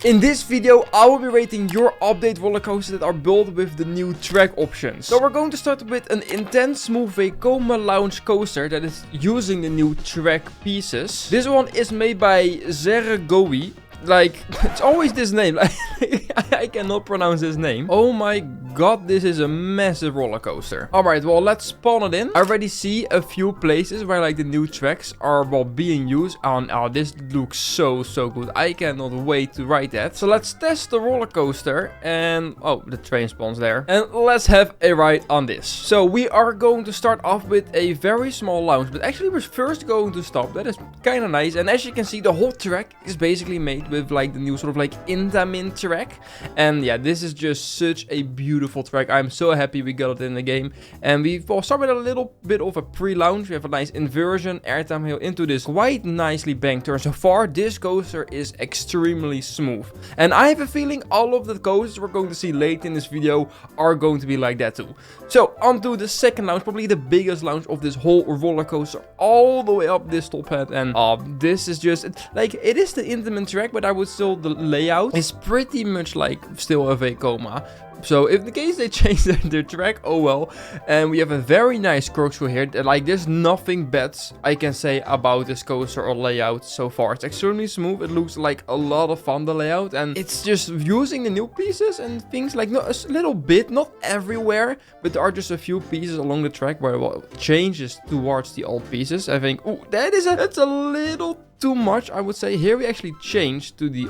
In this video, I will be rating your update roller coasters that are built with the new track options. So we're going to start with an intense smooth Vekoma lounge coaster that is using the new track pieces. This one is made by Gooodbyeee. Like, it's always this name. I cannot pronounce this name. Oh my god, this is a massive roller coaster. Alright, well, let's spawn it in. I already see a few places where, like, the new tracks are, well, being used. Oh, this looks so good. I cannot wait to ride that. So let's test the roller coaster. And, oh, the train spawns there. And let's have a ride on this. So we are going to start off with a very small lounge. But actually, we're first going to stop. That is kind of nice. And as you can see, the whole track is basically made with like the new sort of like Intamin track. And yeah, this is just such a beautiful track. I'm so happy we got it in the game. And we will start with a little bit of a pre-launch. We have a nice inversion, airtime hill into this quite nicely banked turn. So far, this coaster is extremely smooth. And I have a feeling all of the coasters we're going to see late in this video are going to be like that too. So onto the second launch, probably the biggest launch of this whole roller coaster, all the way up this top head. And this is just like, it is the Intamin track, but I would still, the layout is pretty much like still a Vekoma. So if in case they change their track, oh well. And we have a very nice corkscrew here. Like, there's nothing bad I can say about this coaster or layout so far. It's extremely smooth. It looks like a lot of fun, the layout. And it's just using the new pieces and things like, no, a little bit, not everywhere, but there are just a few pieces along the track where, well, it changes towards the old pieces. I think, oh, that's a little too much, I would say. Here we actually changed to the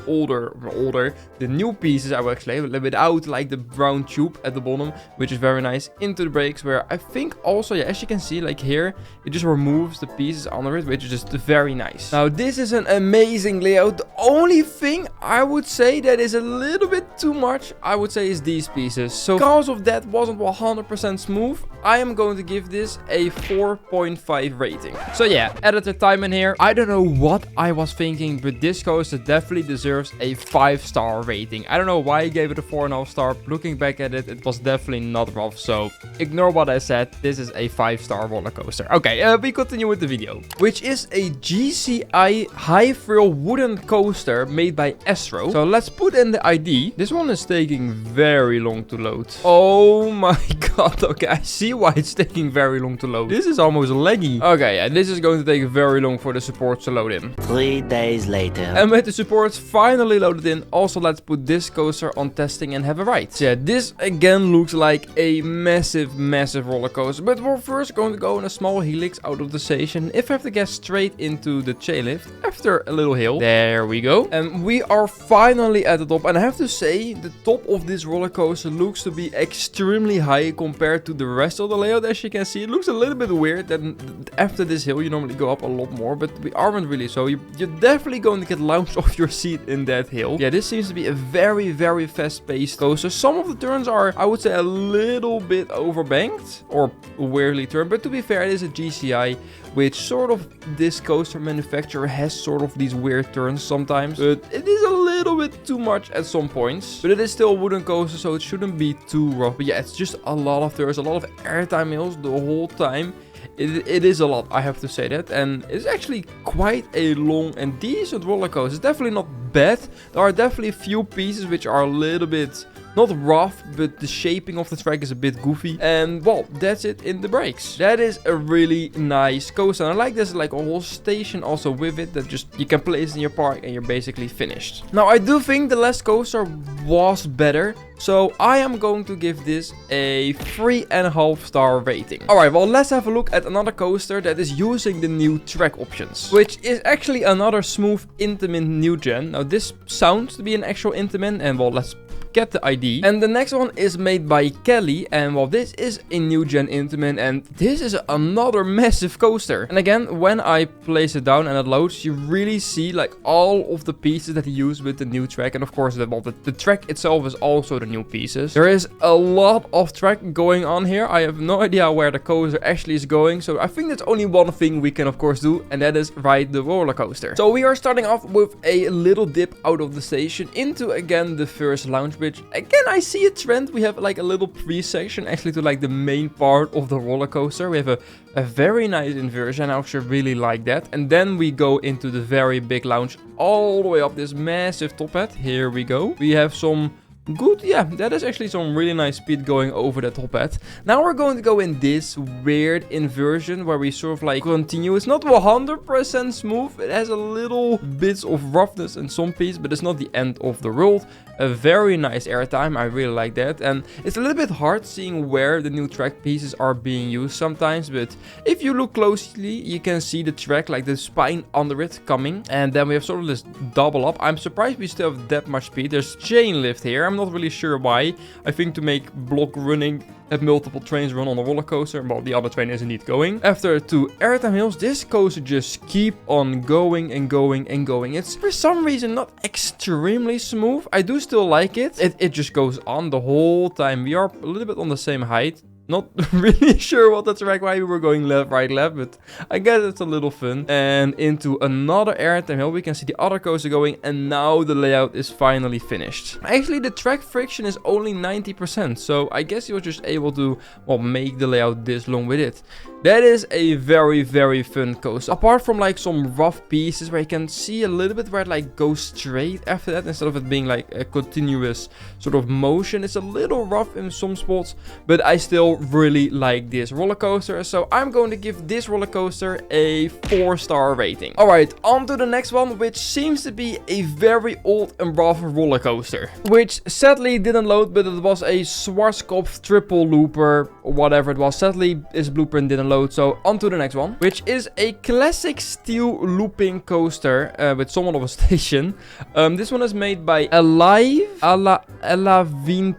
the new pieces, I would actually, without like the brown tube at the bottom, which is very nice, into the brakes, where I think also, yeah, as you can see, like here, it just removes the pieces under it, which is just very nice. Now, this is an amazing layout. The only thing I would say that is a little bit too much, I would say, is these pieces. So because of that wasn't 100% smooth, I am going to give this a 4.5 rating. So yeah, editor time in here. I don't know what I was thinking, but this coaster definitely deserves a 5-star rating. I don't know why I gave it a 4.5 star. Looking back at it, it was definitely not rough. So ignore what I said. This is a 5-star roller coaster. Okay, we continue with the video, which is a GCI high thrill wooden coaster made by Astro. So let's put in the ID. This one is taking very long to load. Oh my god. Okay, I see why it's taking very long to load. This is almost laggy. Okay, yeah, this is going to take very long for the supports to load in. 3 days later. And with the supports finally loaded in, also let's put this coaster on testing and have a ride. So yeah, this again looks like a massive roller coaster. But we're first going to go in a small helix out of the station. If I have to get straight into the chairlift after a little hill. There we go. And we are finally at the top. And I have to say, the top of this roller coaster looks to be extremely high compared to the rest of the layout. As you can see, it looks a little bit weird that after this hill you normally go up a lot more, but we aren't really. So you're definitely going to get launched off your seat in that hill. Yeah, this seems to be a very fast-paced coaster. Some of the turns are, I would say, a little bit overbanked or weirdly turned, but to be fair, it is a GCI, which sort of this coaster manufacturer has sort of these weird turns sometimes, but it is a little bit too much at some points. But it is still a wooden coaster, so it shouldn't be too rough. But yeah, it's just a lot of turns, a lot of airtime hills the whole time. It is a lot, I have to say that. And it's actually quite a long and decent roller coaster. It's definitely not bad. There are definitely a few pieces which are a little bit, not rough, but the shaping of the track is a bit goofy. And well, that's it in the brakes. That is a really nice coaster. And I like there's like a whole station also with it that just you can place in your park and you're basically finished. Now, I do think the last coaster was better. So I am going to give this a 3.5 star rating. Alright, well, let's have a look at another coaster that is using the new track options, which is actually another smooth Intamin new gen. Now, this sounds to be an actual Intamin, and well, let's get the ID. And the next one is made by Kelly, and well, this is a new gen Intamin, and this is another massive coaster. And again, when I place it down and it loads, you really see like all of the pieces that he used with the new track. And of course, the track itself is also the new pieces. There is a lot of track going on here. I have no idea where the coaster actually is going, so I think that's only one thing we can of course do, and that is ride the roller coaster. So we are starting off with a little dip out of the station into again the first launch which again, I see a trend. We have like a little pre-section actually to like the main part of the roller coaster. We have a very nice inversion. I actually really like that. And then we go into the very big lounge all the way up this massive top hat. Here we go. We have some good, yeah, that is actually some really nice speed going over the top hat. Now we're going to go in this weird inversion where we sort of like continue. It's not 100% smooth. It has a little bits of roughness in some pieces, but it's not the end of the world. A very nice airtime. I really like that. And it's a little bit hard seeing where the new track pieces are being used sometimes, but if you look closely, you can see the track, like the spine under it coming. And then we have sort of this double up. I'm surprised we still have that much speed. There's chain lift here. I'm not really sure why. I think to make block running, have multiple trains run on a roller coaster, while the other train is indeed going. After 2 airtime hills, this coaster just keep on going and going and going. It's for some reason not extremely smooth. I do still like it. It just goes on the whole time. We are a little bit on the same height. Not really sure what that's right, why we were going left, right, left, but I guess it's a little fun. And into another airtime hill, we can see the other coaster going, and now the layout is finally finished. Actually, the track friction is only 90%, so I guess he was just able to, well, make the layout this long with it. That is a very, very fun coaster. Apart from like some rough pieces where you can see a little bit where it like goes straight after that, instead of it being like a continuous sort of motion. It's a little rough in some spots, but I still really like this roller coaster, so I'm going to give this roller coaster a 4-star rating. Alright, on to the next one, which seems to be a very old and rough roller coaster, which sadly didn't load, but it was a Schwarzkopf triple looper, or whatever it was. Sadly, this blueprint didn't load, so on to the next one, which is a classic steel looping coaster with somewhat of a station. This one is made by Elavine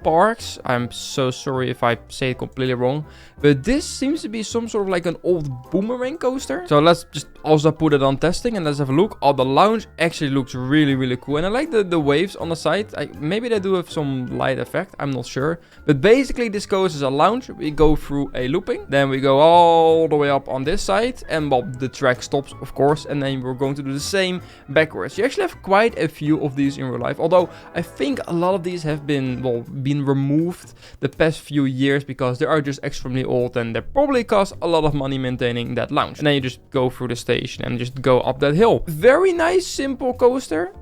Parks. I'm so sorry if I say it completely wrong, but this seems to be some sort of like an old boomerang coaster. So let's just also put it on testing and let's have a look. Oh, the lounge actually looks really, really cool, and I like the waves on the side. Maybe they do have some light effect, I'm not sure, but basically this coaster is a lounge. We go through a looping, then we go all the way up on this side, and well, the track stops of course, and then we're going to do the same backwards. You actually have quite a few of these in real life, although I think a lot of these have been, well, been removed the past few years because they are just extremely old and they probably cost a lot of money maintaining that lounge. And then you just go through the station and just go up that hill. Very nice, simple coaster.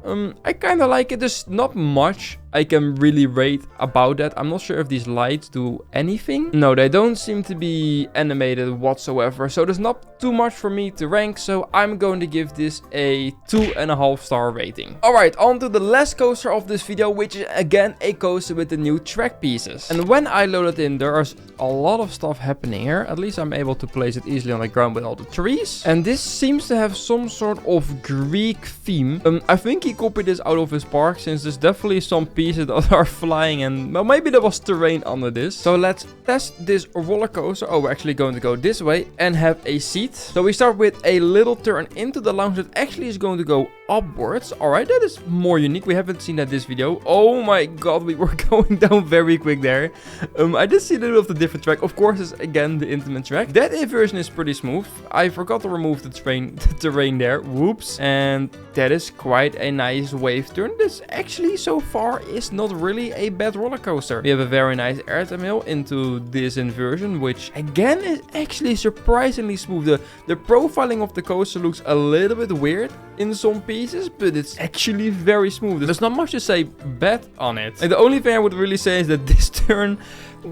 I kind of like it. There's not much I can really rate about that. I'm not sure if these lights do anything. No, they don't seem to be animated whatsoever, so there's not too much for me to rank, so I'm going to give this a 2.5-star rating. Alright, on to the last coaster of this video, which is again a coaster with the new track pieces. And when I load it in, there is a lot of stuff happening here. At least I'm able to place it easily on the ground with all the trees. And this seems to have some sort of Greek theme. I think he copied this out of his park, since there's definitely some pieces that are flying, and well, maybe there was terrain under this. So let's test this roller coaster. Oh, we're actually going to go this way and have a seat. So we start with a little turn into the lounge that actually is going to go upwards. Alright, that is more unique. We haven't seen that this video. Oh my god, we were going down very quick there. I did see a little of the different track. Of course, it's again the intimate track. That inversion is pretty smooth. I forgot to remove the terrain there. Whoops. And that is quite a nice wave turn. This actually so far is not really a bad roller coaster. We have a very nice airtime hill into this inversion, which again is actually surprisingly smooth. The profiling of the coaster looks a little bit weird in some pieces, but it's actually very smooth. There's not much to say bad on it. And the only thing I would really say is that this turn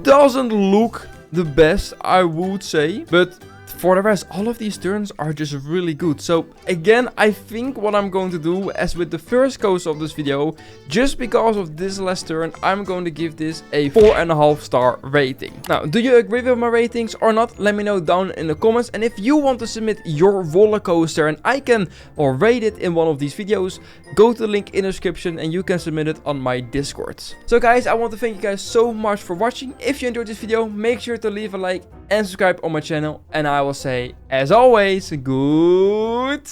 doesn't look the best, I would say, but for the rest, all of these turns are just really good. So again, I think what I'm going to do, as with the first coaster of this video, just because of this last turn, I'm going to give this a 4.5-star rating. Now, do you agree with my ratings or not? Let me know down in the comments. And if you want to submit your roller coaster and I can or rate it in one of these videos, go to the link in the description and you can submit it on my Discord. So guys, I want to thank you guys so much for watching. If you enjoyed this video, make sure to leave a like and subscribe on my channel, and I will say, as always, goodbye.